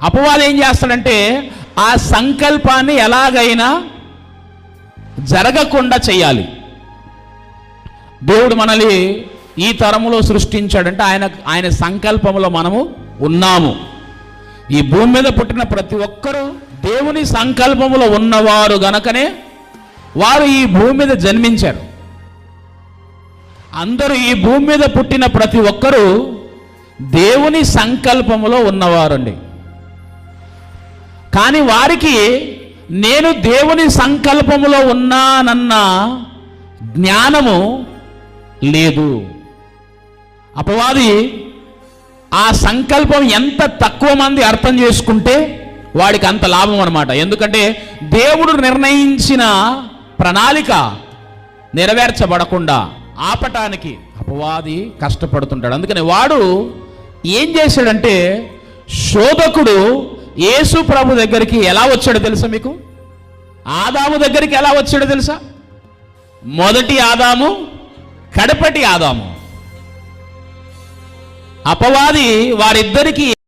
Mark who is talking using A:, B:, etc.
A: అపవాది ఏం చేస్తాడంటే ఆ సంకల్పాన్ని ఎలాగైనా జరగకుండా చేయాలి. దేవుడు మనల్ని ఈ తరములో సృష్టించాడంటే ఆయన సంకల్పంలో మనము ఉన్నాము. ఈ భూమి మీద పుట్టిన ప్రతి ఒక్కరూ దేవుని సంకల్పంలో ఉన్నవారు గనకనే వారు ఈ భూమి మీద జన్మించారు. అందరూ ఈ భూమి మీద పుట్టిన ప్రతి ఒక్కరూ దేవుని సంకల్పంలో ఉన్నవారండి. కానీ వారికి నేను దేవుని సంకల్పంలో ఉన్నానన్న జ్ఞానము లేదు. అపవాది ఆ సంకల్పం ఎంత తక్కువ మంది అర్థం చేసుకుంటే వాడికి అంత లాభం అన్నమాట. ఎందుకంటే దేవుడు నిర్ణయించిన ప్రణాళిక నెరవేర్చబడకుండా ఆపటానికి అపవాది కష్టపడుతుంటాడు. అందుకని వాడు ఏం చేశాడంటే, శోధకుడు యేసు ప్రభు దగ్గరికి ఎలా వచ్చాడో తెలుసా మీకు? ఆదాము దగ్గరికి ఎలా వచ్చాడో తెలుసా? మొదటి ఆదాము, కడపటి ఆదాము. అపవాది వారిద్దరికి